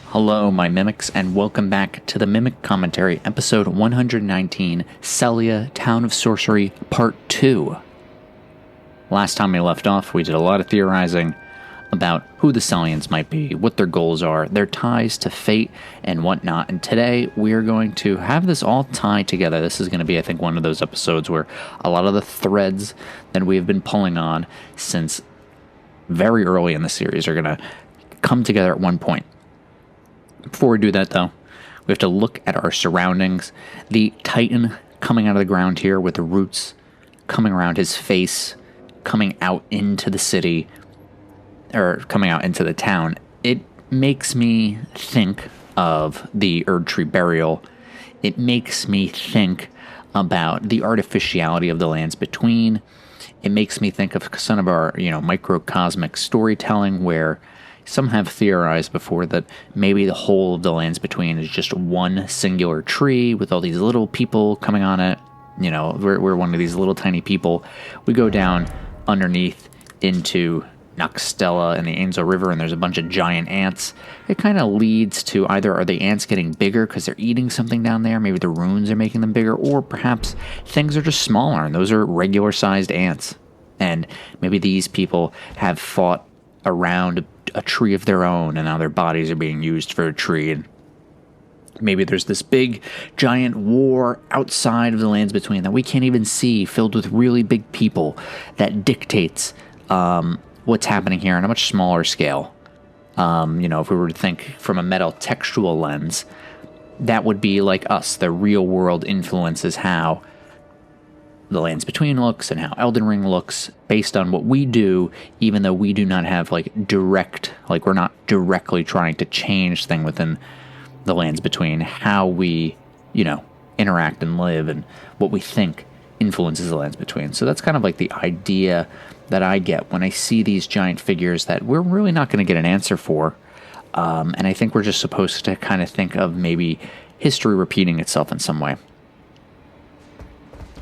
Hello, my mimics, and welcome back to the Mimic Commentary, episode 119, Sellia, Town of Sorcery, Part 2. Last time we left off, we did a lot of theorizing about who the Sellians might be, what their goals are, their ties to fate, and whatnot, and today we are going to have this all tied together. This is going to be, I think, one of those episodes where a lot of the threads that we have been pulling on since very early in the series are going to come together at one point. Before we do that, though, we have to look at our surroundings. The Titan coming out of the ground here with the roots coming around his face, coming out into the city, or coming out into the town. It makes me think of the Erd Tree Burial. It makes me think about the artificiality of the lands between. It makes me think of some of our, microcosmic storytelling where some have theorized before that maybe the whole of the lands between is just one singular tree with all these little people coming on it. We're one of these little tiny people. We go down underneath into Noxtella and the Ainzel River, and there's a bunch of giant ants. It kind of leads to either are the ants getting bigger because they're eating something down there, maybe the runes are making them bigger, or perhaps things are just smaller, and those are regular-sized ants. And maybe these people have fought around a tree of their own, and now their bodies are being used for a tree, and maybe there's this big giant war outside of the lands between that we can't even see, filled with really big people that dictates what's happening here on a much smaller scale. If we were to think from a metatextual lens, that would be like us. The real world influences how the lands between looks and how Elden Ring looks based on what we do, even though we do not have we're not directly trying to change things within the lands between. How we, interact and live and what we think influences the lands between. So that's kind of like the idea that I get when I see these giant figures that we're really not going to get an answer for. And I think we're just supposed to kind of think of maybe history repeating itself in some way.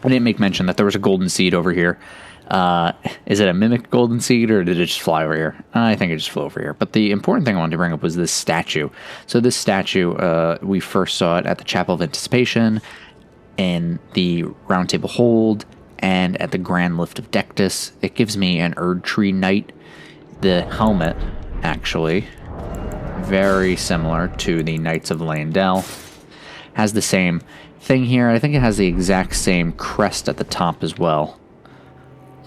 I didn't make mention that there was a golden seed over here. Is it a mimic golden seed, or did it just fly over here? I think it just flew over here. But the important thing I wanted to bring up was this statue. So this statue, we first saw it at the Chapel of Anticipation, in the Round Table Hold, and at the Grand Lift of Dectus. It gives me an Erd Tree Knight. The helmet, actually, very similar to the Knights of Landel. Has the same thing here. I think it has the exact same crest at the top as well.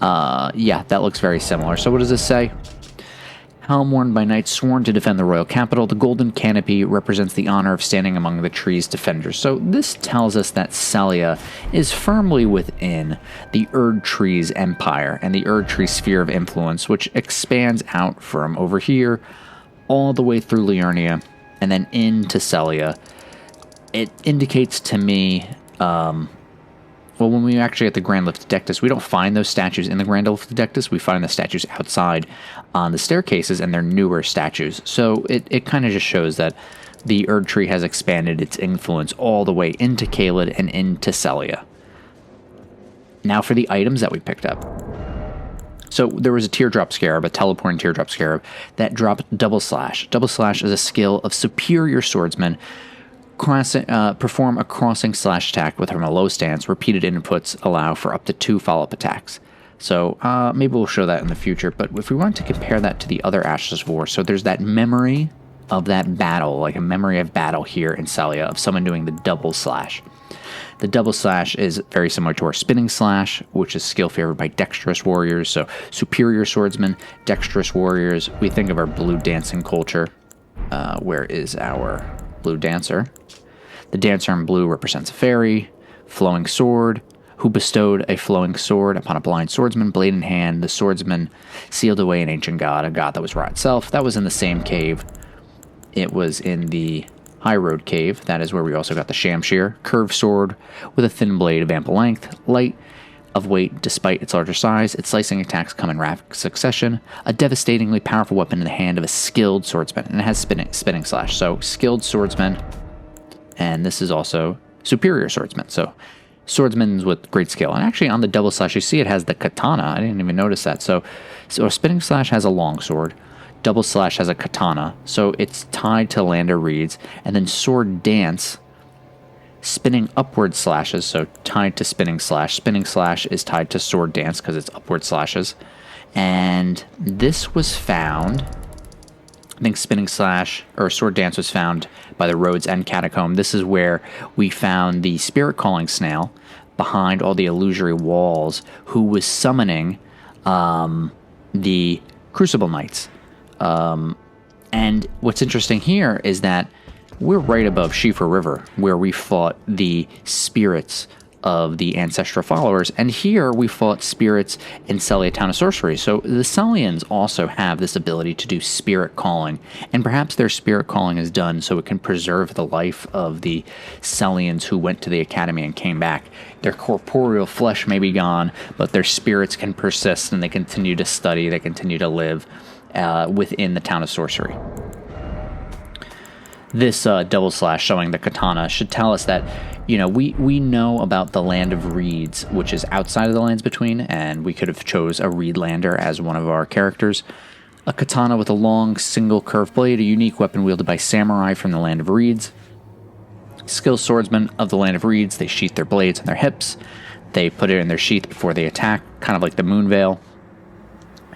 Yeah, that looks very similar. So what does this say? Helm worn by knights sworn to defend the royal capital. The golden canopy represents the honor of standing among the tree's defenders. So this tells us that Sellia is firmly within the Erd Tree's empire and the Erd Tree sphere of influence, which expands out from over here all the way through Liurnia and then into Sellia. It indicates to me, when we actually at the Grand Lift of Dectus, we don't find those statues in the Grand Lift of Dectus. We find the statues outside on the staircases, and they're newer statues. So it kind of just shows that the Erd Tree has expanded its influence all the way into Caelid and into Sellia. Now for the items that we picked up. So there was a teardrop scarab, a teleporting teardrop scarab, that dropped double slash. Double slash is a skill of superior swordsmen. Perform a crossing slash attack from a low stance. Repeated inputs allow for up to 2 follow-up attacks. So maybe we'll show that in the future. But if we want to compare that to the other Ashes of War, so there's that memory of that battle, like a memory of battle here in Sellia of someone doing the double slash. The double slash is very similar to our spinning slash, which is skill favored by dexterous warriors. So superior swordsmen, dexterous warriors. We think of our blue dancing culture. Where is our blue dancer? The dancer in blue represents a fairy, flowing sword, who bestowed a flowing sword upon a blind swordsman, blade in hand. The swordsman sealed away an ancient god, a god that was Ra itself. That was in the same cave. It was in the High Road Cave. That is where we also got the Shamshir, curved sword with a thin blade of ample length, light of weight despite its larger size. Its slicing attacks come in rapid succession. A devastatingly powerful weapon in the hand of a skilled swordsman, and it has spinning slash. So skilled swordsman. And this is also superior swordsman. So swordsmen with great skill. And actually on the double slash, you see it has the katana. I didn't even notice that. So a spinning slash has a long sword. Double Slash has a katana, so it's tied to Land of Reeds. And then Sword Dance, spinning upward slashes, so tied to Spinning Slash. Spinning Slash is tied to Sword Dance because it's upward slashes. And this was found, I think Spinning Slash or Sword Dance was found by the Roads End Catacomb. This is where we found the Spirit Calling Snail behind all the illusory walls, who was summoning the Crucible Knights. And what's interesting here is that we're right above Shifa River, where we fought the spirits of the ancestral followers, and here we fought spirits in Sellia, Town of Sorcery. So the Sellians also have this ability to do spirit calling, and perhaps their spirit calling is done so it can preserve the life of the Sellians who went to the academy and came back. Their corporeal flesh may be gone, but their spirits can persist, and they continue to study, they continue to live within the Town of Sorcery. This double slash showing the katana should tell us that, you know, we know about the Land of Reeds, which is outside of the Lands Between, and we could have chose a Reedlander as one of our characters. A katana with a long, single curved blade, a unique weapon wielded by samurai from the Land of Reeds. Skilled swordsmen of the Land of Reeds, they sheath their blades on their hips. They put it in their sheath before they attack, kind of like the Moonveil.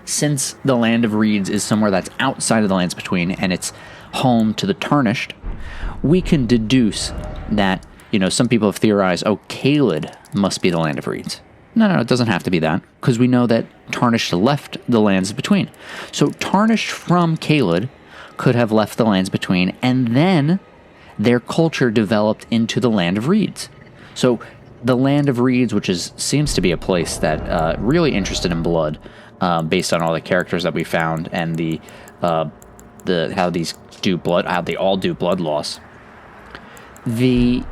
Since the Land of Reeds is somewhere that's outside of the Lands Between, and it's home to the Tarnished, we can deduce that, you know, some people have theorized, oh, Caelid must be the Land of Reeds. No, it doesn't have to be that, because we know that Tarnished left the Lands Between. So Tarnished from Caelid could have left the Lands Between, and then their culture developed into the Land of Reeds. So the Land of Reeds, which seems to be a place that really interested in blood, based on all the characters that we found and the how these do blood, how they all do blood loss. They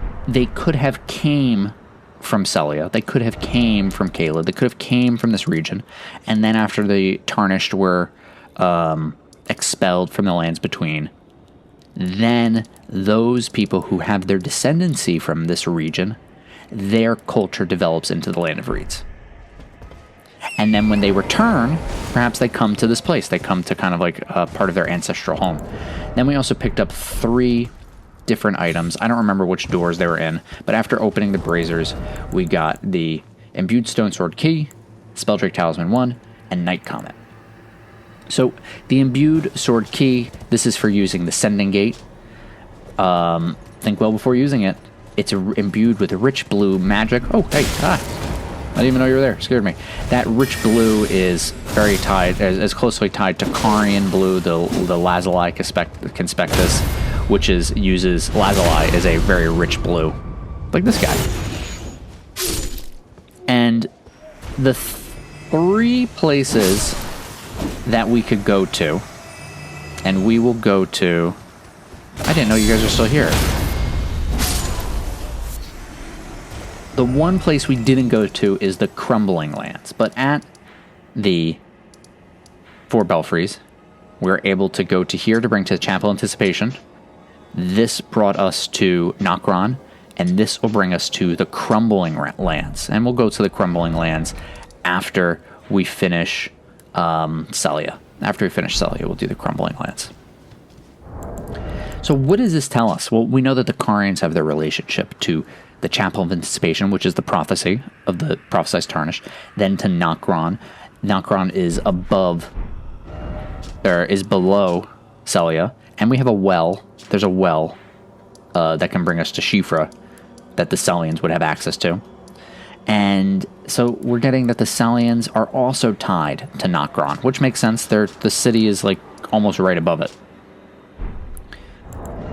could have came from Sellia, they could have came from Caelid, they could have came from this region, and then after the Tarnished were expelled from the Lands Between, then those people who have their descendancy from this region, their culture develops into the Land of Reeds. And then when they return, perhaps they come to this place. They come to kind of like part of their ancestral home. Then we also picked up 3 different items. I don't remember which doors they were in, but after opening the braziers, we got the Imbued Stone Sword Key, Spelldrake Talisman 1, and Night Comet. So the Imbued Sword Key, this is for using the Sending Gate. Think well before using it. It's imbued with a rich blue magic. Oh, hey, I didn't even know you were there. Scared me. That rich blue is very tied, as closely tied to Carian blue, the Lazuli Conspectus, which uses Lazuli as a very rich blue, like this guy. And the 3 places that we could go to, and we will go to. I didn't know you guys are still here. The one place we didn't go to is the Crumbling Lands, but at the 4 Belfries, we're able to go to here to bring to the Chapel Anticipation. This brought us to Nokron, and this will bring us to the Crumbling Lands. And we'll go to the Crumbling Lands after we finish Sellia. After we finish Sellia, we'll do the Crumbling Lands. So what does this tell us? Well, we know that the Carians have their relationship to the Chapel of Anticipation, which is the prophecy of the prophesized Tarnished, then to Nokron. Nokron is below Sellia, and we have a well. There's a well that can bring us to Shifra that the Sellians would have access to. And so we're getting that the Sellians are also tied to Nokron, which makes sense. The city is like almost right above it.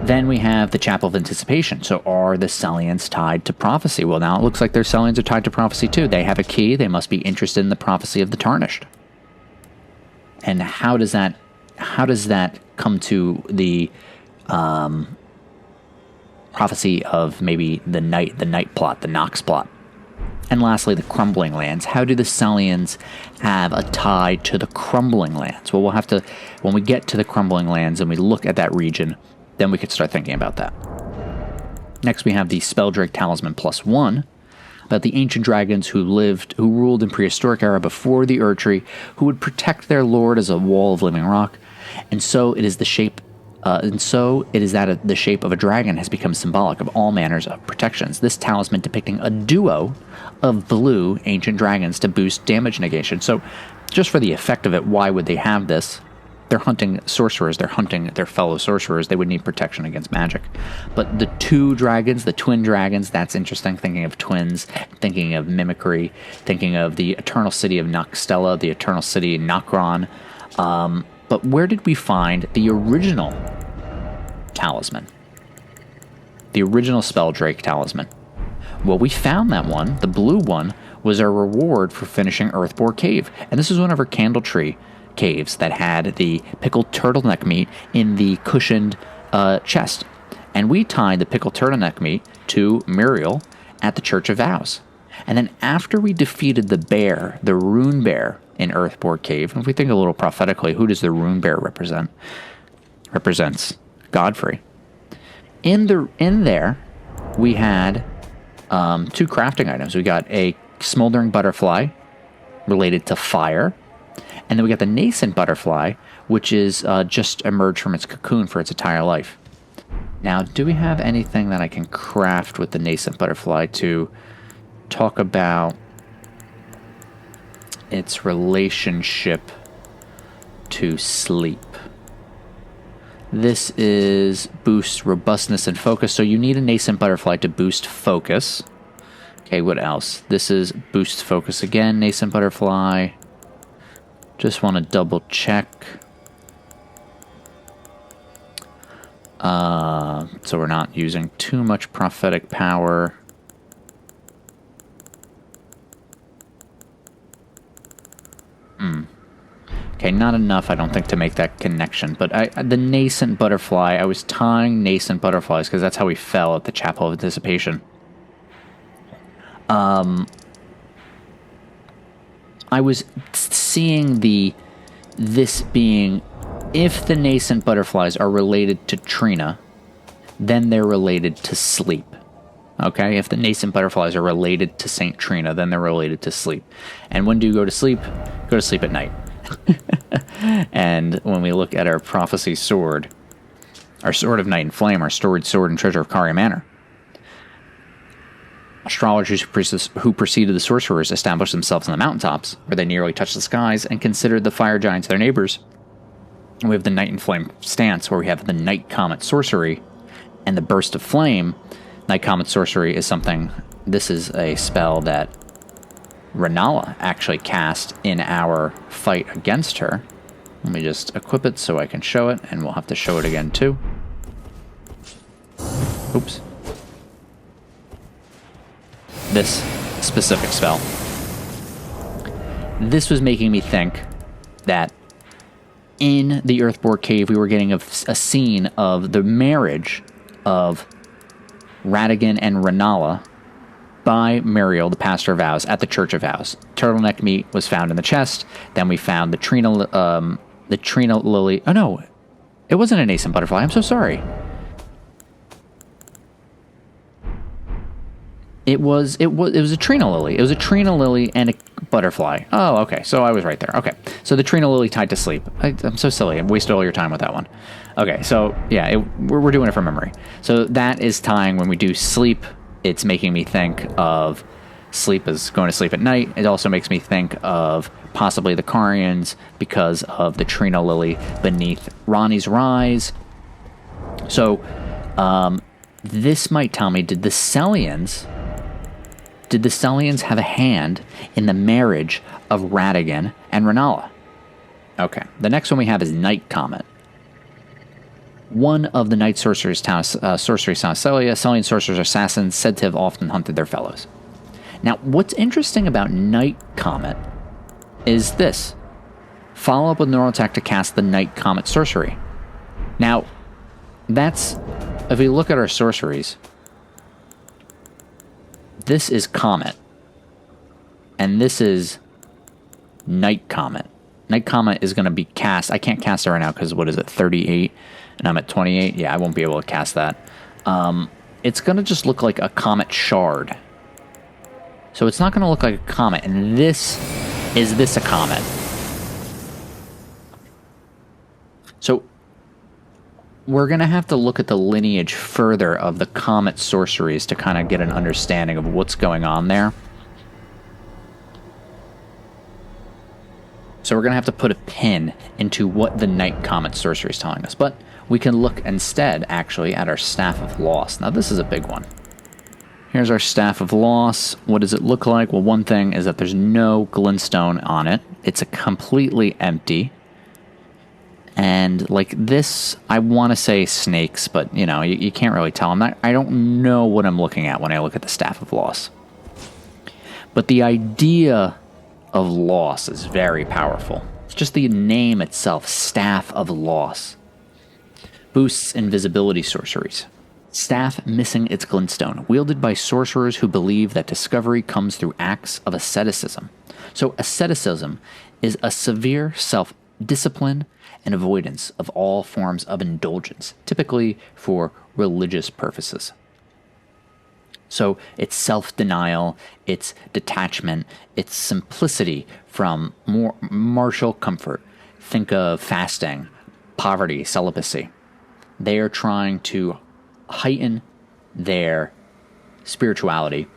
Then we have the Chapel of Anticipation. So are the Sellians tied to prophecy? Well, now it looks like their Sellians are tied to prophecy too. They have a key. They must be interested in the prophecy of the Tarnished. And how does that come to the prophecy of maybe the night plot, the Nox plot? And lastly, the Crumbling Lands. How do the Sellians have a tie to the Crumbling Lands? Well, we'll have to, when we get to the Crumbling Lands and we look at that region, then we could start thinking about that. Next, we have the Spelldrake Talisman +1, about the ancient dragons who ruled in prehistoric era before the Erdtree, who would protect their lord as a wall of living rock. And so it is the shape that the shape of a dragon has become symbolic of all manners of protections. This talisman depicting a duo of blue ancient dragons to boost damage negation. So, just for the effect of it, why would they have this? They're hunting sorcerers, they're hunting their fellow sorcerers, they would need protection against magic. But the two dragons, the twin dragons, that's interesting, thinking of twins, thinking of mimicry, thinking of the eternal city of Noxtella, the eternal city Nokron. But where did we find the original talisman? The original Spelldrake talisman. Well, we found that one, the blue one, was our reward for finishing Earthbore Cave. And this is one of our Candletree caves that had the pickled turtleneck meat in the cushioned chest. And we tied the pickled turtleneck meat to Muriel at the Church of Vows. And then after we defeated the bear, the rune bear in Earthbore Cave, and if we think a little prophetically, who does the rune bear represent? Represents Godfrey. In there, we had two crafting items. We got a smoldering butterfly related to fire, and then we got the nascent butterfly, which is just emerged from its cocoon for its entire life. Now, do we have anything that I can craft with the nascent butterfly to talk about its relationship to sleep? This is boost robustness and focus, so you need a nascent butterfly to boost focus. Okay, what else? This is boost focus again, nascent butterfly. Just want to double check. So we're not using too much prophetic power. Okay, not enough, I don't think, to make that connection. But the nascent butterfly, I was tying nascent butterflies because that's how we fell at the Chapel of Anticipation. I was seeing this being, if the nascent butterflies are related to Trina, then they're related to sleep. Okay, if the nascent butterflies are related to Saint Trina, then they're related to sleep. And when do you go to sleep? Go to sleep at night. And when we look at our prophecy sword, our sword of night and flame, our storied sword and treasure of Caria Manor, astrologers who preceded the sorcerers established themselves on the mountaintops, where they nearly touched the skies, and considered the fire giants their neighbors. And we have the night and flame stance, where we have the night comet sorcery and the burst of flame. Night comet sorcery is something, this is a spell that Renala actually cast in our fight against her. Let me just equip it so I can show it, and we'll have to show it again too. Oops. This specific spell. This was making me think that in the Earthbore Cave we were getting a scene of the marriage of Radigan and Renala by Muriel, the Pastor of Vows, at the Church of Vows. Turtleneck meat was found in the chest. Then we found the Trina lily. Oh no, it wasn't a nascent butterfly. I'm so sorry. It was a Trina lily. It was a Trina lily and a butterfly. Oh, okay. So I was right there. Okay. So the Trina lily tied to sleep. I'm so silly. I wasted all your time with that one. Okay. So yeah, we're doing it from memory. So that is tying when we do sleep. It's making me think of sleep as going to sleep at night. It also makes me think of possibly the Carians because of the Trina lily beneath Ronnie's rise. So this might tell me, did the Sellians have a hand in the marriage of Radigan and Renala? Okay, the next one we have is Night Comet. One of the night sorcerers' sorcery sound Sellia. Sellian sorcerers are assassins said to have often hunted their fellows. Now, what's interesting about Night Comet is this. Follow up with neural attack to cast the Night Comet sorcery. Now, that's, if we look at our sorceries, this is Comet. And this is Night Comet. Night Comet is going to be cast. I can't cast it right now because, what is it, 38? And I'm at 28. Yeah, I won't be able to cast that. It's going to just look like a Comet Shard. So it's not going to look like a comet. And is this a comet? So we're going to have to look at the lineage further of the comet sorceries to kind of get an understanding of what's going on there. So we're going to have to put a pin into what the Night Comet sorcery is telling us. But we can look instead, actually, at our Staff of Loss. Now, this is a big one. Here's our Staff of Loss. What does it look like? Well, one thing is that there's no glintstone on it. It's a completely empty. And like this, I want to say snakes, but you know, you can't really tell. I don't know what I'm looking at when I look at the Staff of Loss. But the idea of loss is very powerful. Just the name itself, Staff of Loss, boosts invisibility sorceries. Staff missing its glintstone, wielded by sorcerers who believe that discovery comes through acts of asceticism. So asceticism is a severe self-discipline and avoidance of all forms of indulgence, typically for religious purposes. So it's self-denial, it's detachment, it's simplicity from more martial comfort. Think of fasting, poverty, celibacy. They are trying to heighten their spirituality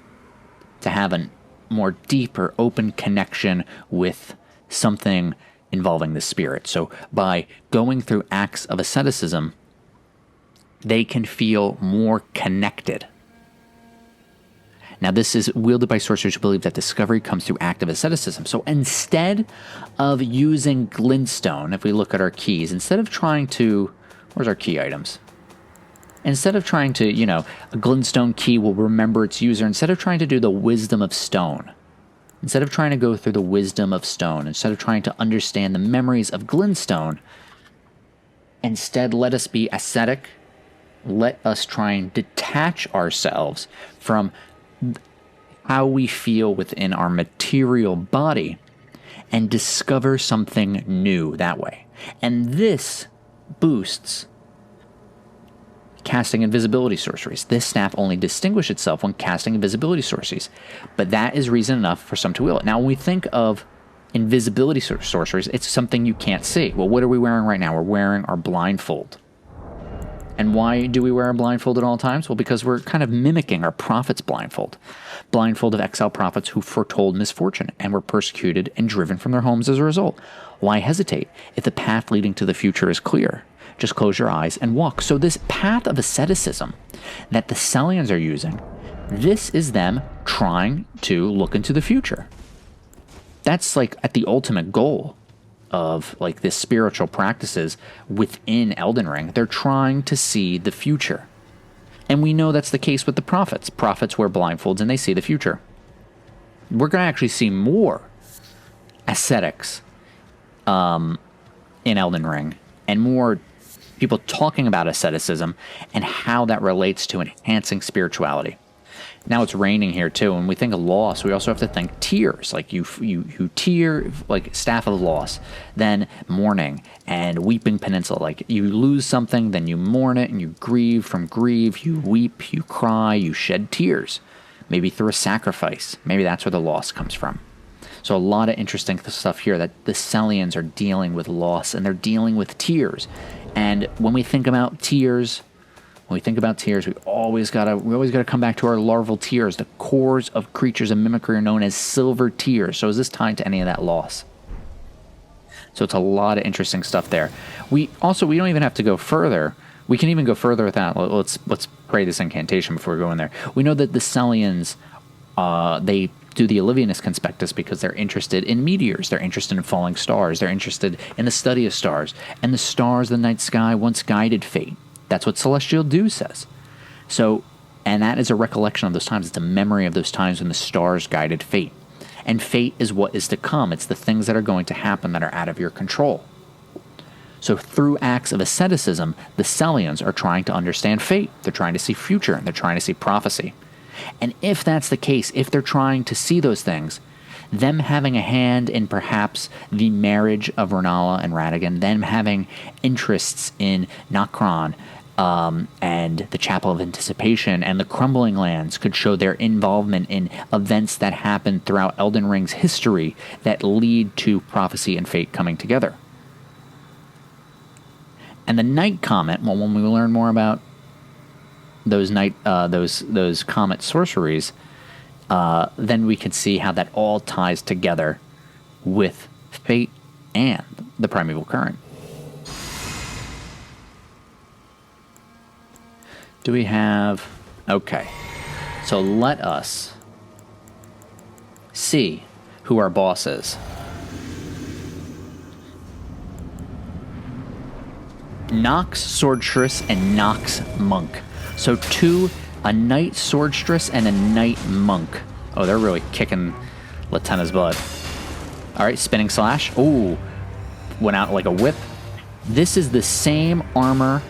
to have a more deeper, open connection with something involving the spirit. So by going through acts of asceticism, they can feel more connected. Now, this is wielded by sorcerers who believe that discovery comes through active asceticism. So instead of using glintstone, if we look at our keys, instead of trying to... Where's our key items? Instead of trying to, you know, a glintstone key will remember its user. Instead of trying to do the wisdom of stone, instead of trying to go through the wisdom of stone, instead of trying to understand the memories of glintstone, instead let us be ascetic. Let us try and detach ourselves from how we feel within our material body and discover something new that way. And this boosts casting invisibility sorceries. This staff only distinguishes itself when casting invisibility sorceries, but that is reason enough for some to wield it. Now, when we think of invisibility sorceries, it's something you can't see. Well, what are we wearing right now? We're wearing our blindfold. And why do we wear a blindfold at all times? Well, because we're kind of mimicking our prophet's blindfold. Blindfold of exiled prophets who foretold misfortune and were persecuted and driven from their homes as a result. Why hesitate if the path leading to the future is clear? Just close your eyes and walk. So this path of asceticism that the Sellians are using, this is them trying to look into the future. That's like at the ultimate goal of like this spiritual practices within Elden Ring. They're trying to see the future. And we know that's the case with the prophets. Prophets wear blindfolds and they see the future. We're going to actually see more ascetics in Elden Ring and more people talking about asceticism and how that relates to enhancing spirituality. Now it's raining here too. When we think of loss, we also have to think tears. Like you tear, like Staff of Loss, then mourning and Weeping Peninsula. Like you lose something, then you mourn it and you grieve. From grieve, you weep, you cry, you shed tears. Maybe through a sacrifice. Maybe that's where the loss comes from. So a lot of interesting stuff here that the Sellians are dealing with loss and they're dealing with tears. And when we think about tears, we always gotta come back to our larval tears. The cores of creatures in mimicry are known as silver tears. So is this tied to any of that loss? So it's a lot of interesting stuff there. We don't even have to go further. We can even go further with that. Let's pray this incantation before we go in there. We know that the Sellians, they do the Olivianus Conspectus because they're interested in meteors. They're interested in falling stars. They're interested in the study of stars. And the stars of the night sky once guided fate. That's what Celestial Dew says. So, and that is a recollection of those times. It's a memory of those times when the stars guided fate. And fate is what is to come. It's the things that are going to happen that are out of your control. So through acts of asceticism, the Sellians are trying to understand fate. They're trying to see future. They're trying to see prophecy. And if that's the case, if they're trying to see those things, them having a hand in perhaps the marriage of Renala and Radagon, them having interests in Nokron, and the Chapel of Anticipation and the Crumbling Lands could show their involvement in events that happen throughout Elden Ring's history that lead to prophecy and fate coming together. And the night comet, well, when we learn more about those those comet sorceries, then we can see how that all ties together with fate and the primeval current. Do we have... Okay. So let us see who our boss is. Nox Swordstress and Nox Monk. So a Knight Swordstress and a Knight Monk. Oh, they're really kicking Latenna's butt. Alright, Spinning Slash. Ooh, went out like a whip. This is the same armor,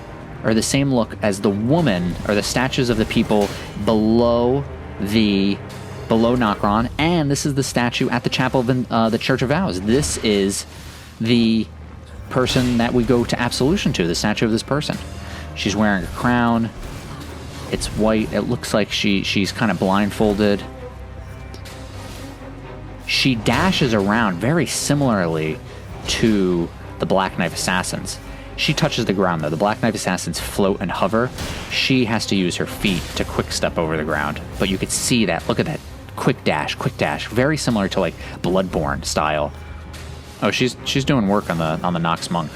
or the same look as the woman, or the statues of the people below Nokron, and this is the statue at the Chapel of the Church of Vows. This is the person that we go to absolution to, the statue of this person. She's wearing a crown. It's white. It looks like she's kind of blindfolded. She dashes around very similarly to the Black Knife Assassins. She touches the ground, though. The Black Knife Assassins float and hover. She has to use her feet to quick step over the ground. But you could see that. Look at that. Quick dash. Very similar to, like, Bloodborne style. Oh, she's doing work on the Nox Monk.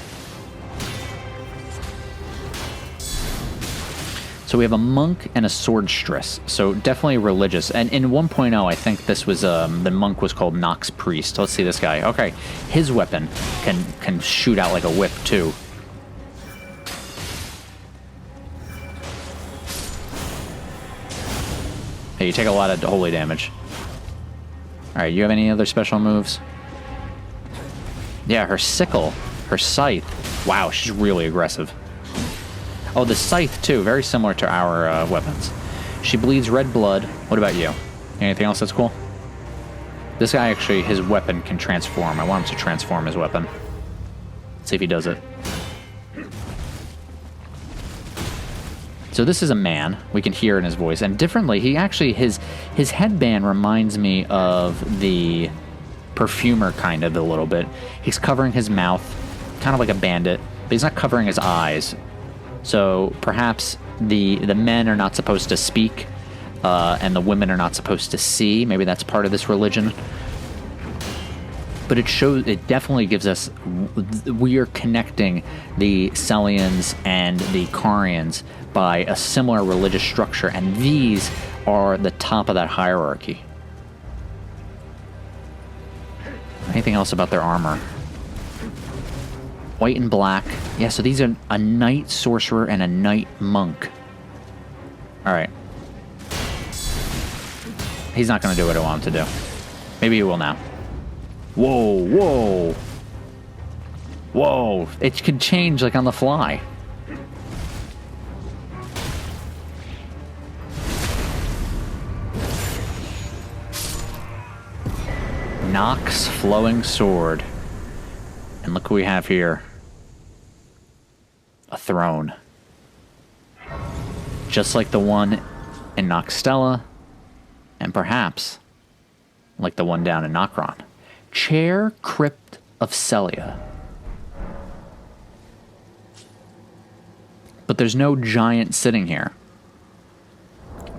So we have a monk and a swordstress. So definitely religious. And in 1.0, I think this was the monk was called Nox Priest. Let's see this guy. Okay, his weapon can shoot out like a whip too. Hey, you take a lot of holy damage. All right, you have any other special moves? Yeah, her sickle, her scythe. Wow, she's really aggressive. Oh, the scythe, too. Very similar to our weapons. She bleeds red blood. What about you? Anything else that's cool? This guy, actually, his weapon can transform. I want him to transform his weapon. Let's see if he does it. So this is a man. We can hear in his voice. And differently, he actually, his headband reminds me of the perfumer, kind of, a little bit. He's covering his mouth, kind of like a bandit. But he's not covering his eyes. So perhaps the men are not supposed to speak, and the women are not supposed to see. Maybe that's part of this religion. But it definitely gives us, we are connecting the Sellians and the Carians by a similar religious structure, and these are the top of that hierarchy. Anything else about their armor? White and black. Yeah, so these are a knight sorcerer and a knight monk. Alright. He's not going to do what I want him to do. Maybe he will now. Whoa, whoa. Whoa. It could change like on the fly. Nox Flowing Sword. And look what we have here. A throne. Just like the one in Noxtella, and perhaps like the one down in Nokron. Chair Crypt of Sellia. But there's no giant sitting here.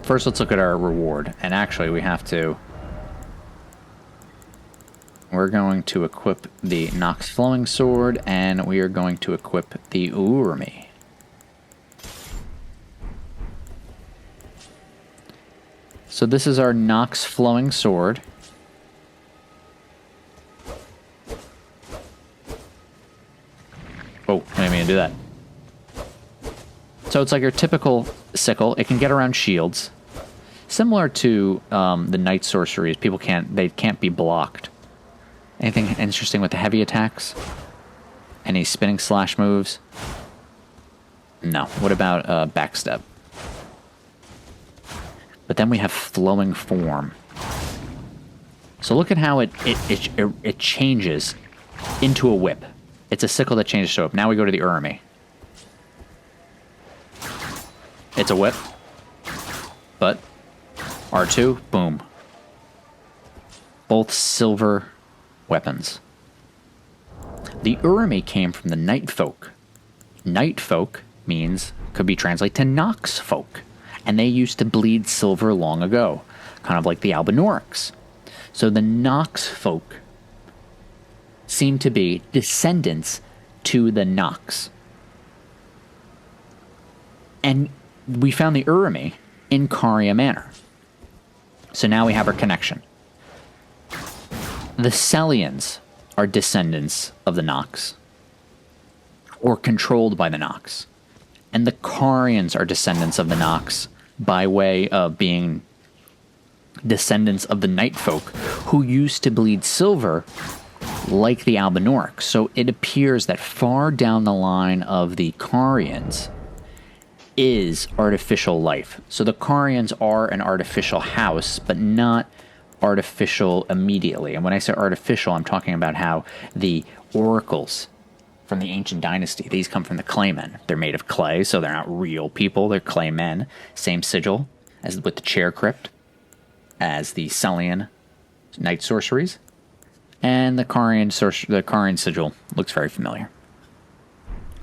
First, let's look at our reward. And actually, we have to... We're going to equip the Nox Flowing Sword, and we are going to equip the Urumi. So this is our Nox Flowing Sword. Oh, I didn't mean to do that. So it's like your typical sickle. It can get around shields. Similar to the Knight Sorceries, they can't be blocked. Anything interesting with the heavy attacks? Any spinning slash moves? No. What about backstep? But then we have flowing form. So look at how it changes into a whip. It's a sickle that changes to a whip. Now we go to the Urumi. It's a whip. But R2, boom. Both silver weapons. The Urumi came from the Night Folk, Night folk could be translated to Nox folk. And they used to bleed silver long ago, kind of like the Albinaurics. So the Nox folk seem to be descendants to the Nox. And we found the Urimi in Caria Manor. So now we have our connection. The Sellians are descendants of the Nox, or controlled by the Nox. And the Carians are descendants of the Nox by way of being descendants of the Night folk who used to bleed silver like the Albinaurics. So it appears that far down the line of the Carians is artificial life. So the Carians are an artificial house, but not artificial immediately. And when I say artificial, I'm talking about how the oracles from the ancient dynasty, these come from the claymen. They're made of clay, so they're not real people. They're claymen. Same sigil as with the chair crypt as the Sellian night sorceries. And the Carian sigil looks very familiar.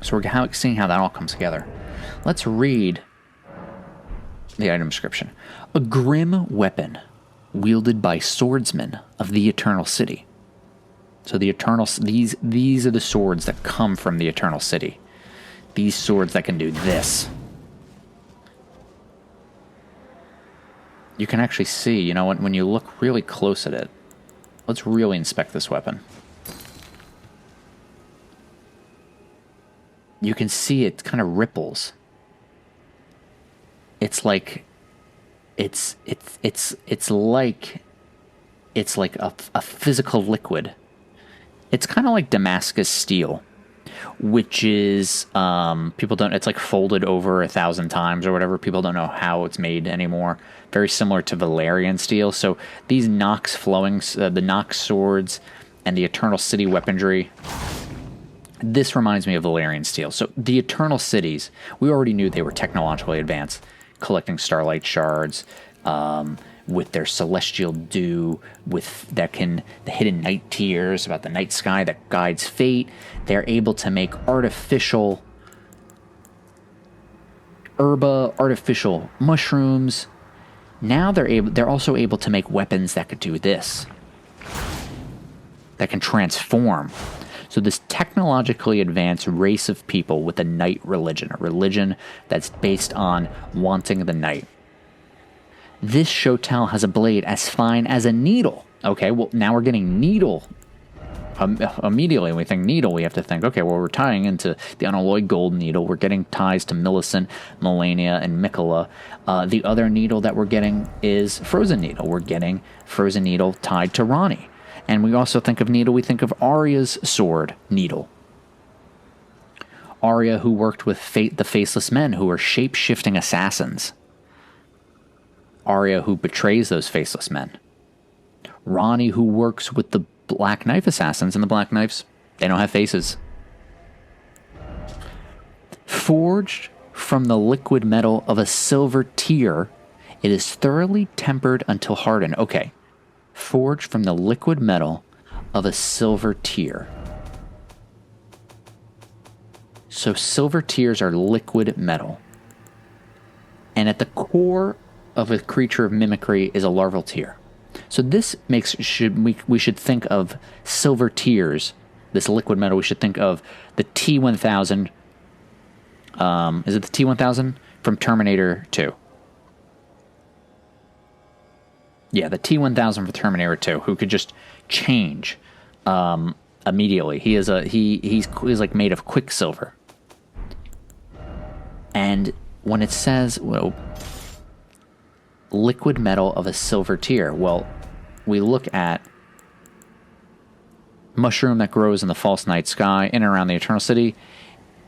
So we're seeing how that all comes together. Let's read the item description. A grim weapon wielded by swordsmen of the Eternal City. So the Eternal, these are the swords that come from the Eternal City. These swords that can do this. You can actually see, when you look really close at it. Let's really inspect this weapon. You can see it kind of ripples. It's like a physical liquid. It's kind of like Damascus steel, which is it's like folded over 1,000 times or whatever. People don't know how it's made anymore. Very similar to Valerian steel. So these Nox the Nox swords and the Eternal City weaponry, this reminds me of Valerian steel. So the Eternal Cities, we already knew they were technologically advanced, collecting starlight shards, with their celestial dew, with the hidden night tears about the night sky that guides fate. They're able to make artificial herba, artificial mushrooms. Now they're also able to make weapons that could do this, that can transform. So this technologically advanced race of people with a night religion, a religion that's based on wanting the night. This Shotel has a blade as fine as a needle. Okay, well, now we're getting needle. Immediately, when we think needle, we have to think, okay, well, we're tying into the unalloyed gold needle. We're getting ties to Millicent, Melania, and Mikola. The other needle that we're getting is Frozen Needle. We're getting Frozen Needle tied to Ronnie. And we also think of needle, we think of Arya's sword, Needle. Arya, who worked with the Faceless Men, who are shape-shifting assassins. Arya, who betrays those Faceless Men. Ronnie, who works with the Black Knife assassins, and the Black Knives, they don't have faces. Forged from the liquid metal of a silver tear, it is thoroughly tempered until hardened. Okay. Forged from the liquid metal of a silver tear. So silver tears are liquid metal. And at the core of a creature of mimicry is a larval tear. So this we should think of silver tears, this liquid metal. We should think of the T-1000. Is it the T-1000 from Terminator 2? Yeah, the T-1000 from Terminator 2, who could just change immediately. He's like made of quicksilver. And when it says, liquid metal of a silver tear, well, we look at mushroom that grows in the false night sky in and around the Eternal City.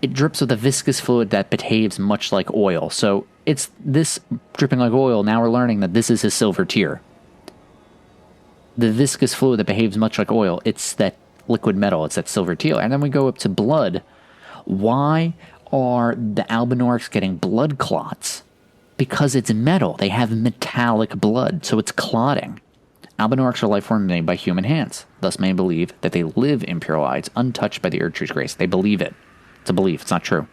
It drips with a viscous fluid that behaves much like oil. So it's this dripping like oil. Now we're learning that this is his silver tear. The viscous fluid that behaves much like oil, it's that liquid metal, it's that silver tear. And then we go up to blood. Why are the Albinaurics getting blood clots? Because it's metal. They have metallic blood, so it's clotting. Albinaurics are life forms made by human hands. Thus many believe that they live in pure lights, untouched by the Erdtree's grace. They believe it. It's a belief. It's not true.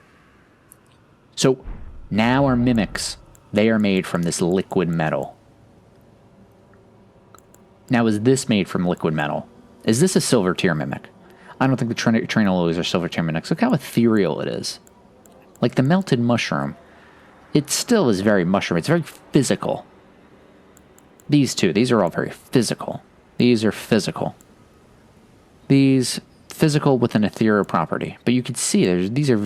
So now our mimics, they are made from this liquid metal. Now, is this made from liquid metal? Is this a silver tier mimic? I don't think the Trainer Lilies are silver tier mimics. Look how ethereal it is. Like the melted mushroom. It still is very mushroom. It's very physical. These two, these are all very physical. These are physical. These physical with an ethereal property. But you can see these have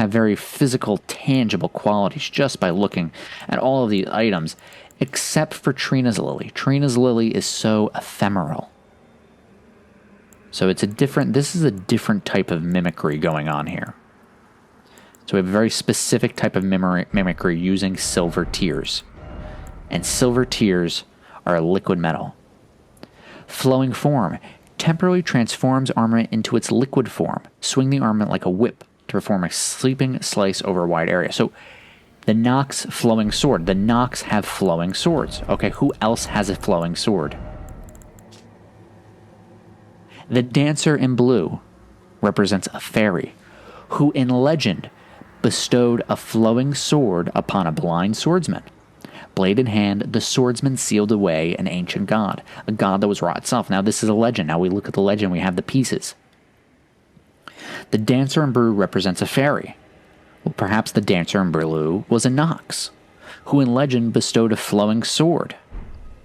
very physical, tangible qualities just by looking at all of these items, except for Trina's Lily. Trina's Lily is so ephemeral. So this is a different type of mimicry going on here. So we have a very specific type of mimicry using silver tears. And silver tears are a liquid metal. Flowing form. Temporarily transforms armament into its liquid form. Swing the armament like a whip to perform a sweeping slice over a wide area. So the Nox flowing sword. The Nox have flowing swords. Okay, who else has a flowing sword? The Dancer in blue represents a fairy, who in legend bestowed a flowing sword upon a blind swordsman. Blade in hand, the swordsman sealed away an ancient god, a god that was Ra itself. Now this is a legend. Now we look at the legend, we have the pieces. The Dancer in blue represents a fairy. Well, perhaps the Dancer in blue was a Nox, who in legend bestowed a flowing sword,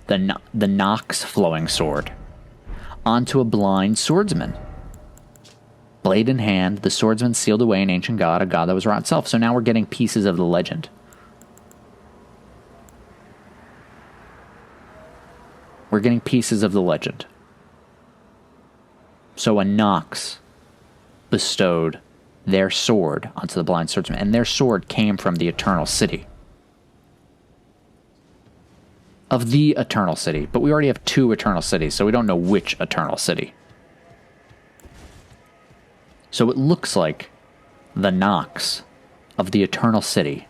the Nox flowing sword, onto a blind swordsman. Blade in hand, the swordsman sealed away an ancient god, a god that was Ra itself. So now we're getting pieces of the legend. We're getting pieces of the legend. So a Nox bestowed their sword onto the blind swordsman, and their sword came from the Eternal City. Of the Eternal City, but we already have 2 Eternal Cities, so we don't know which Eternal City. So it looks like the Nox of the Eternal City.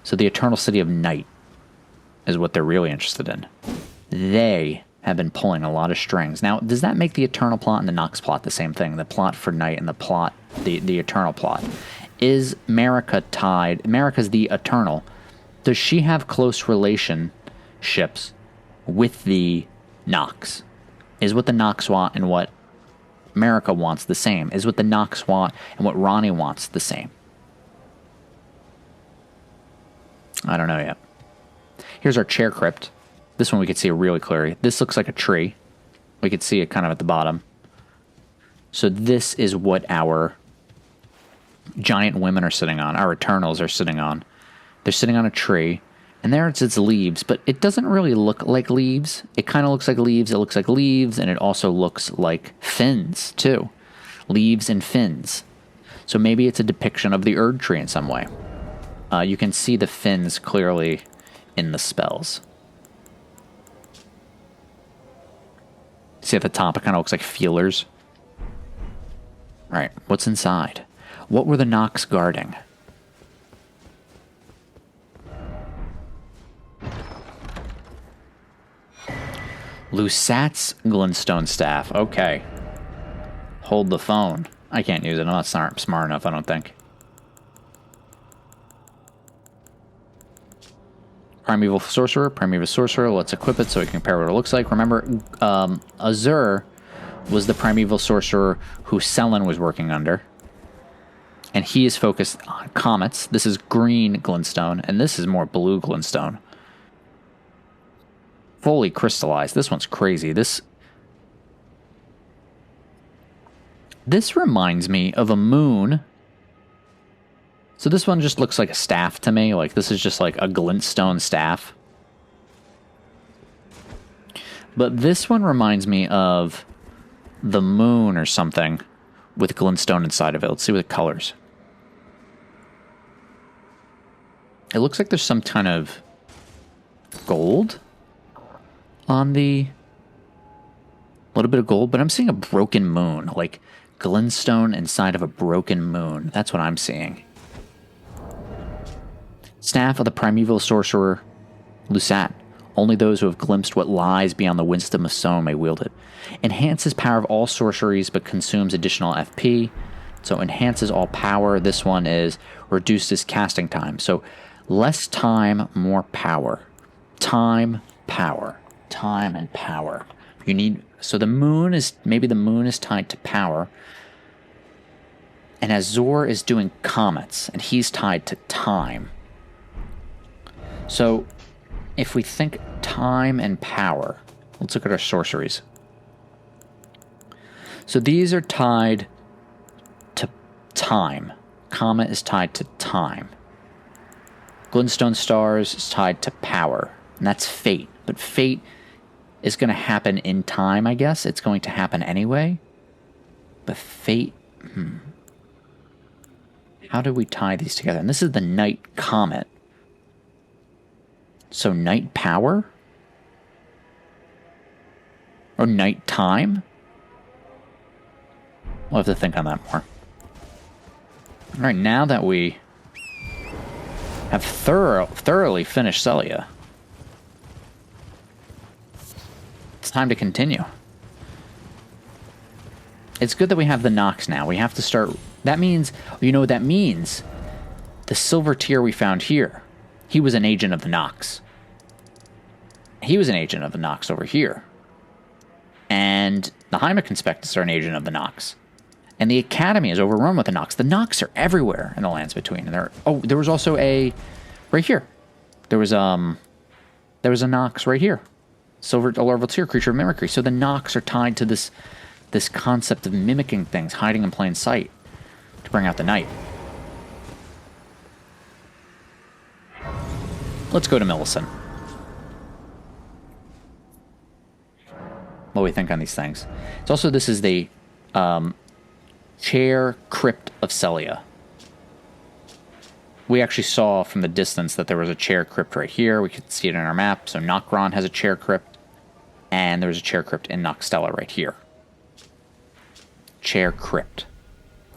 So the Eternal City of Night is what they're really interested in. They have been pulling a lot of strings. Now, does that make the Eternal plot and the Nox plot the same thing? The plot for Night and the Eternal plot. Is Marika tied? Marika's the Eternal. Does she have close relationships with the Nox? Is what the Nox want and what Marika wants the same? Is what the Nox want and what Ronnie wants the same? I don't know yet. Here's our chair crypt. This one we could see really clearly. This looks like a tree. We could see it kind of at the bottom. So this is what our giant women are sitting on. Our Eternals are sitting on. They're sitting on a tree. And there it's its leaves. But it doesn't really look like leaves. It kind of looks like leaves. It looks like leaves. And it also looks like fins, too. Leaves and fins. So maybe it's a depiction of the Erd tree in some way. You can see the fins clearly in the spells. See at the top, it kind of looks like feelers. Right, what's inside? What were the Nox guarding? Lusat's glintstone staff. Okay. Hold the phone. I can't use it. I'm not smart enough, I don't think. Primeval Sorcerer. Let's equip it so we can compare what it looks like. Remember, Azur was the Primeval Sorcerer who Selen was working under. And he is focused on comets. This is green glintstone, and this is more blue glintstone. Fully crystallized. This one's crazy. This reminds me of a moon. So this one just looks like a staff to me. Like, this is just like a glintstone staff. But this one reminds me of the moon or something with glintstone inside of it. Let's see what the colors. It looks like there's some kind of gold on the... A little bit of gold, but I'm seeing a broken moon. Like, glintstone inside of a broken moon. That's what I'm seeing. Staff of the Primeval Sorcerer Lusat. Only those who have glimpsed what lies beyond the wisdom of stone may wield it. Enhances power of all sorceries, but consumes additional FP. So enhances all power. This one is reduces casting time. So less time, more power. Time, power. Time and power. You need, so the moon is, maybe the moon is tied to power. And Azor is doing comets, and he's tied to time. So if we think time and power, let's look at our sorceries. So these are tied to time. Comet is tied to time. Glintstone stars is tied to power, and that's fate. But fate is going to happen in time, I guess. It's going to happen anyway. But fate, how do we tie these together? And this is the night comet. So night power? Or night time? We'll have to think on that more. Alright, now that we have thoroughly finished Sellia, it's time to continue. It's good that we have the Nox now. We have to start... That means... You know what that means? The silver tier we found here. He was an agent of the Nox. He was an agent of the Nox over here. And the Hyma Conspectus are an agent of the Nox. And the Academy is overrun with the Nox. The Nox are everywhere in the Lands Between. And there was also a... Right here. There was a Nox right here. A larval tier creature of mimicry. So the Nox are tied to this concept of mimicking things, hiding in plain sight, to bring out the night. Let's go to Millicent. What do we think on these things? It's also, this is the Chair Crypt of Sellia. We actually saw from the distance that there was a Chair Crypt right here. We could see it in our map. So Nokron has a Chair Crypt, and there's a Chair Crypt in Noxtella right here. Chair Crypt.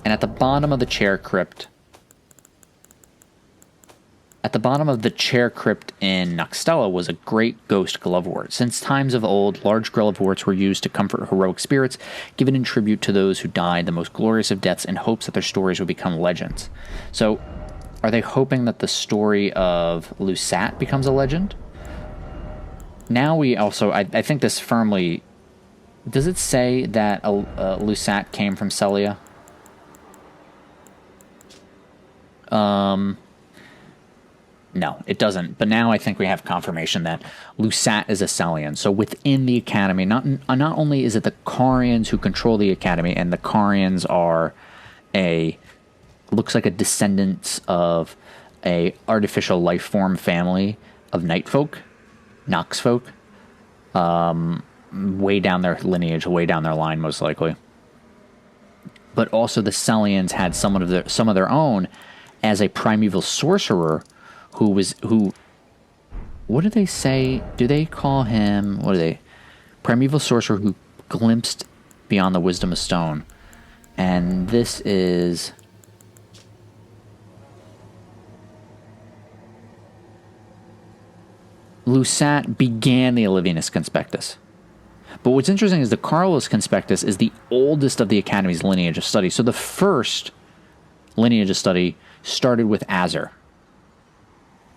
And at the bottom of the Chair Crypt... At the bottom of the Chair Crypt in Noxtella was a great ghost glovewort. Since times of old, large gloveworts were used to comfort heroic spirits, given in tribute to those who died the most glorious of deaths in hopes that their stories would become legends. So, are they hoping that the story of Lusat becomes a legend? Now we also... I think this firmly... Does it say that Lusat came from Sellia? No, it doesn't. But now I think we have confirmation that Lusat is a Sellian. So within the Academy, not only is it the Carians who control the Academy, and the Carians are looks like a descendants of a artificial life form family of night folk, Nox folk, way down their lineage, way down their line, most likely. But also the Sellians had some of their own as a primeval sorcerer who what do they say? Do they call him, primeval sorcerer who glimpsed beyond the wisdom of stone. And this is... Lusat began the Olivinus Conspectus. But what's interesting is the Carlos Conspectus is the oldest of the Academy's lineage of study. So the first lineage of study started with Azur.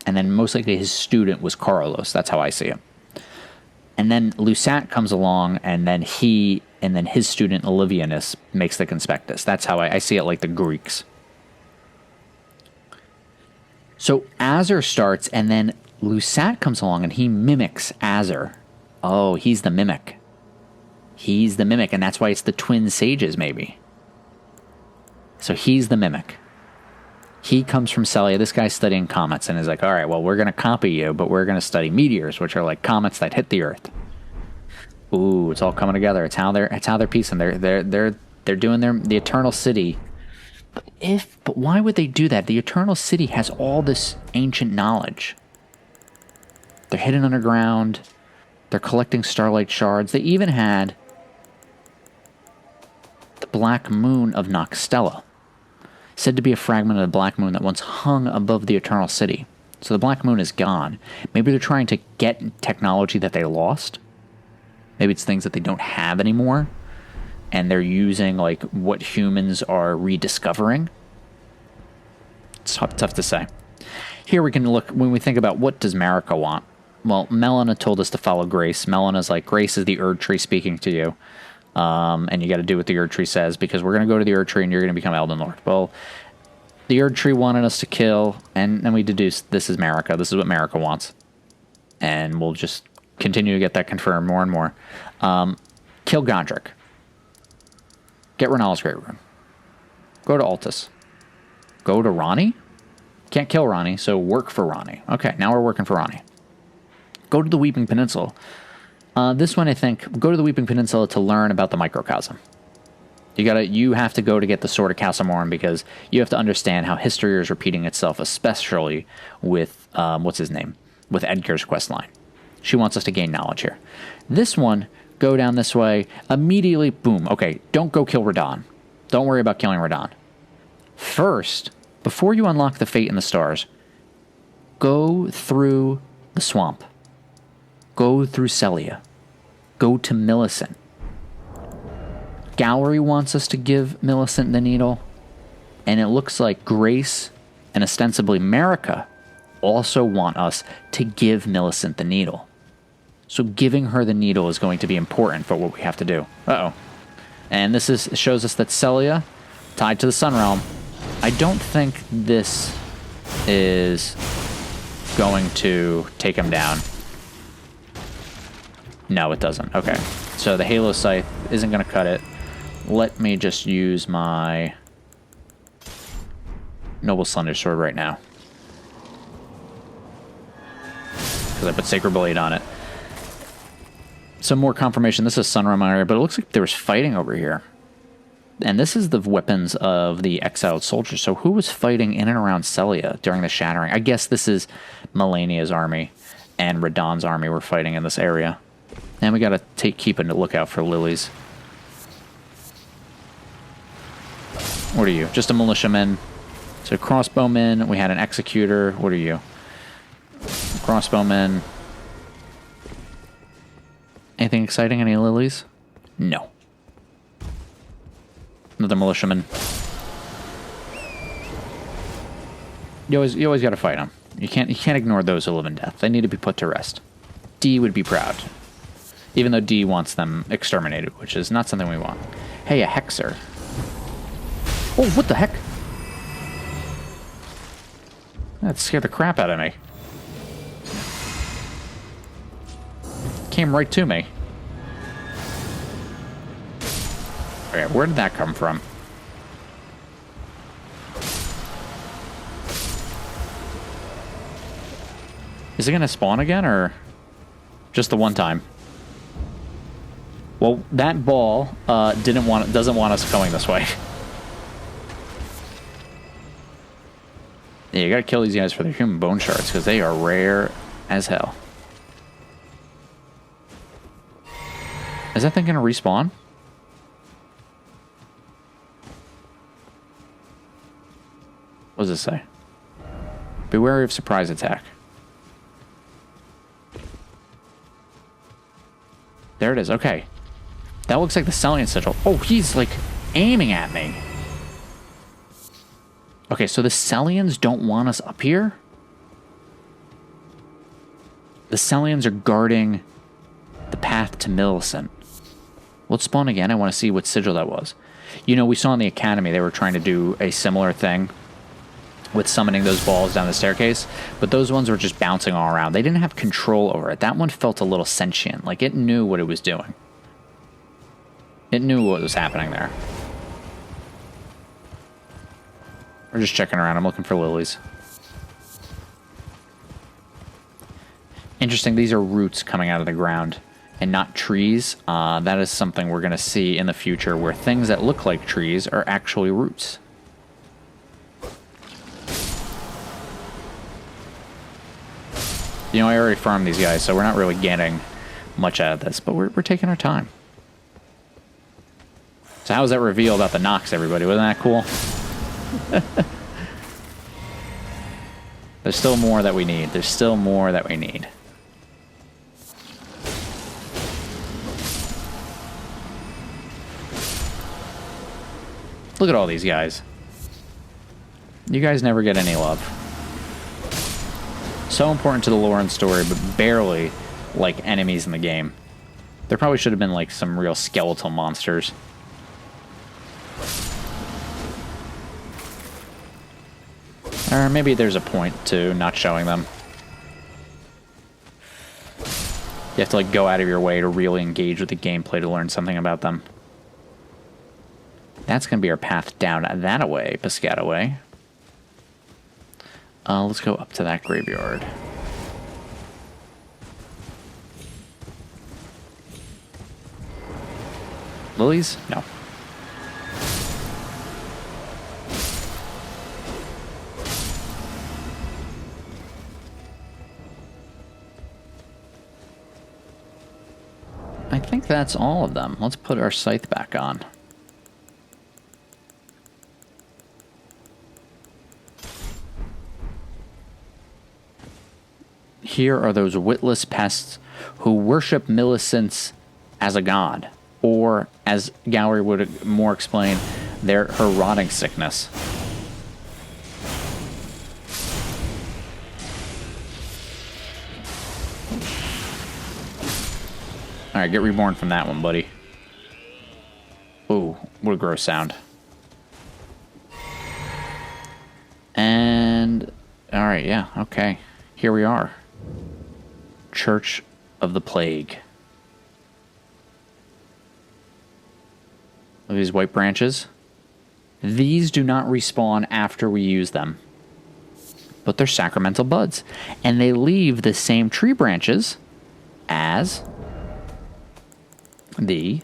And then most likely his student was Carlos. That's how I see it. And then Lusat comes along, and then his student Olivinus makes the Conspectus. That's how I see it, like the Greeks. So Azur starts, and then Lusat comes along, and he mimics Azur. Oh, he's the mimic. He's the mimic, and that's why it's the twin sages, maybe. So he's the mimic. He comes from Sellia. This guy's studying comets and is like, all right, well, we're going to copy you, but we're going to study meteors, which are like comets that hit the Earth. Ooh, it's all coming together. It's how they're piecing. They're doing the Eternal City. But why would they do that? The Eternal City has all this ancient knowledge. They're hidden underground. They're collecting starlight shards. They even had the Black Moon of Noxtella, said to be a fragment of the Black Moon that once hung above the Eternal City. So the Black Moon is gone. Maybe they're trying to get technology that they lost. Maybe it's things that they don't have anymore. and they're using like what humans are rediscovering. It's tough to say. Here we can look, when we think about what does Marika want. Well, Melina told us to follow Grace. Melina's like, Grace is the Erd Tree speaking to you. And you got to do what the Erd Tree says, because we're going to go to the Erd Tree and you're going to become Elden Lord. Well, the Erd Tree wanted us to kill, and then we deduced this is Marika. This is what Marika wants. And we'll just continue to get that confirmed more and more. Kill Gondrick. Get Renal's Great Rune. Go to Altus. Go to Ronnie? Can't kill Ronnie, so work for Ronnie. Okay, now we're working for Ronnie. Go to the Weeping Peninsula. This one, I think, go to the Weeping Peninsula to learn about the Microcosm. You have to go to get the Sword of Castlemorn, because you have to understand how history is repeating itself, especially with, what's his name? With Edgar's quest line. She wants us to gain knowledge here. This one, go down this way, immediately, boom. Okay, don't go kill Radahn. Don't worry about killing Radahn. First, before you unlock the Fate in the Stars, go through the swamp. Go through Sellia. Go to Millicent. Gallery wants us to give Millicent the needle, and it looks like Grace and ostensibly Marika also want us to give Millicent the needle. So giving her the needle is going to be important for what we have to do. Uh-oh. And this shows us that Sellia, tied to the Sun Realm. I don't think this is going to take him down. No, it doesn't. Okay. So the Halo Scythe isn't going to cut it. Let me just use my Noble Slender Sword right now, because I put Sacred Blade on it. Some more confirmation. This is Sun Realm area, but it looks like there was fighting over here. And this is the weapons of the exiled soldiers. So who was fighting in and around Sellia during the Shattering? I guess this is Melania's army and Radahn's army were fighting in this area. And we got to keep a lookout for lilies. What are you? Just a militiaman. So crossbowman. We had an executor. What are you? Crossbowman. Anything exciting? Any lilies? No. Another militiaman. You always got to fight them. You can't ignore those who live in death. They need to be put to rest. D would be proud, even though D wants them exterminated, which is not something we want. Hey, a hexer. Oh, what the heck? That scared the crap out of me. Came right to me. Okay, where did that come from? Is it gonna spawn again, or just the one time? Well, that ball doesn't want us going this way. Yeah, you gotta kill these guys for their human bone shards, because they are rare as hell. Is that thing gonna respawn? What does it say? Be wary of surprise attack. There it is. Okay. That looks like the Sellian sigil. Oh, he's like aiming at me. Okay, so the Sellians don't want us up here? The Sellians are guarding the path to Millicent. Let's spawn again. I want to see what sigil that was. You know, we saw in the Academy they were trying to do a similar thing with summoning those balls down the staircase, but those ones were just bouncing all around. They didn't have control over it. That one felt a little sentient, like it knew what it was doing. It knew what was happening there. We're just checking around. I'm looking for lilies. Interesting, these are roots coming out of the ground and not trees. That is something we're going to see in the future, where things that look like trees are actually roots. You know, I already farmed these guys, so we're not really getting much out of this, but we're taking our time. So how was that reveal about the Nox, everybody? Wasn't that cool? There's still more that we need. There's still more that we need. Look at all these guys. You guys never get any love. So important to the lore and story, but barely like enemies in the game. There probably should have been like some real skeletal monsters. Or maybe there's a point to not showing them. You have to like go out of your way to really engage with the gameplay to learn something about them. That's going to be our path down that-a-way, Piscataway. Let's go up to that graveyard. Lilies? No. I think that's all of them. Let's put our scythe back on. Here are those witless pests who worship Millicent's as a god, or as Gowry would more explain, her rotting sickness. Alright, get reborn from that one, buddy. Ooh, what a gross sound. And... alright, yeah, okay. Here we are. Church of the Plague. Look at these white branches. These do not respawn after we use them, but they're sacramental buds. And they leave the same tree branches as the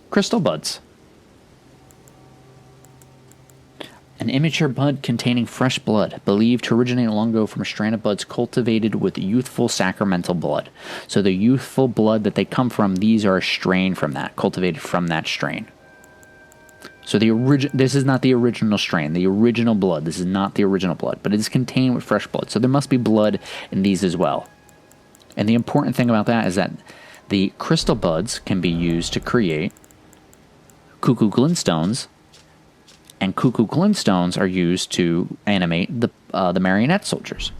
crystal buds. An immature bud containing fresh blood, believed to originate long ago from a strand of buds cultivated with youthful sacramental blood. So the youthful blood that they come from, these are a strain from that, cultivated from that strain. So this is not the original strain, the original blood. This is not the original blood, but it is contained with fresh blood. So there must be blood in these as well. And the important thing about that is that the crystal buds can be used to create cuckoo glintstones, and cuckoo glintstones are used to animate the marionette soldiers.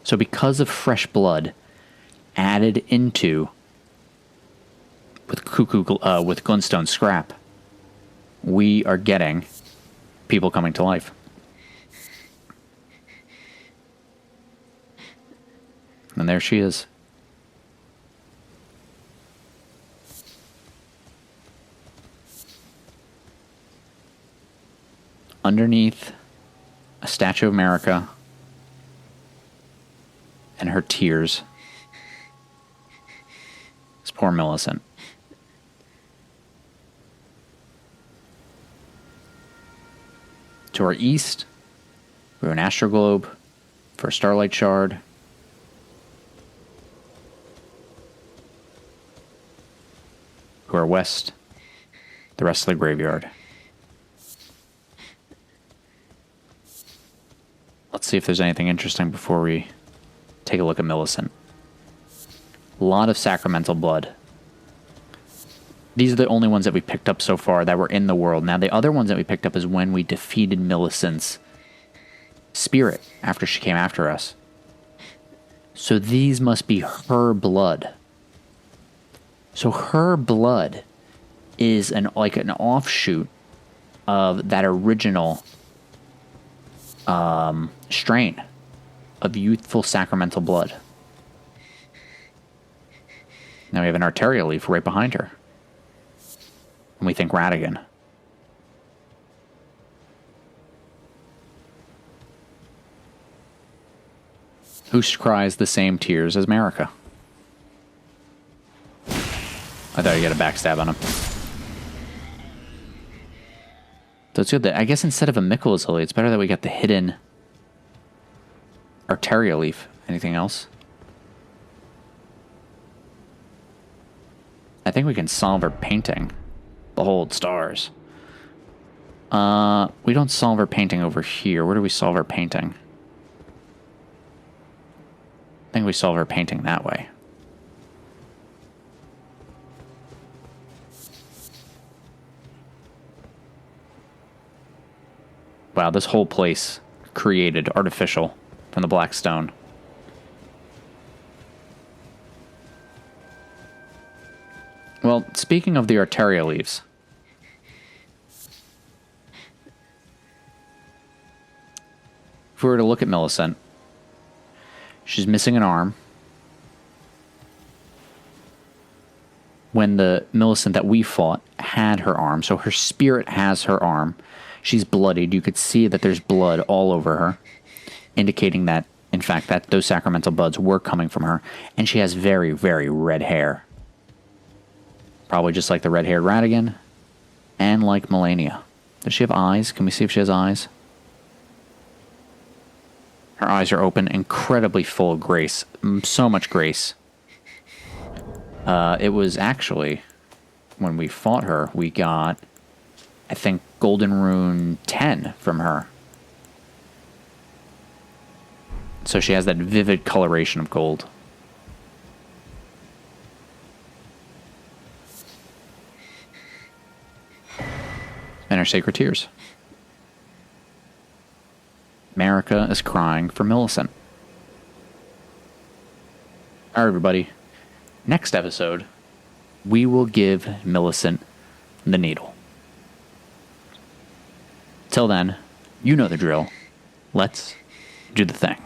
So because of fresh blood added into with glintstone scrap, we are getting people coming to life. And there she is. Underneath a statue of America and her tears. This poor Millicent. To our east, we have an astroglobe for a starlight shard. To our west, the rest of the graveyard. Let's see if there's anything interesting before we take a look at Millicent. A lot of sacramental blood. These are the only ones that we picked up so far that were in the world. Now, the other ones that we picked up is when we defeated Millicent's spirit after she came after us. So these must be her blood. So her blood is like an offshoot of that original strain of youthful sacramental blood. Now we have an arterial leaf right behind her. And we think Radigan. Who cries the same tears as Marika? I thought you got a backstab on him. So it's good that, I guess instead of a Mikola's Lily, it's better that we got the hidden arterial leaf. Anything else? I think we can solve her painting. Behold, stars. We don't solve her painting over here. Where do we solve her painting? I think we solve her painting that way. Wow, this whole place created artificial from the black stone. Well, speaking of the Arteria leaves, if we were to look at Millicent, she's missing an arm. When the Millicent that we fought had her arm, so her spirit has her arm. She's bloodied. You could see that there's blood all over her, indicating that, in fact, that those sacramental buds were coming from her. And she has very, very red hair. Probably just like the red-haired Radigan, and like Melania. Does she have eyes? Can we see if she has eyes? Her eyes are open, incredibly full of grace. So much grace. It was actually, when we fought her, we got, I think, Golden Rune 10 from her. So she has that vivid coloration of gold. And her sacred tears. Marika is crying for Millicent. Alright, everybody. Next episode, we will give Millicent the needle. Till then, you know the drill. Let's do the thing.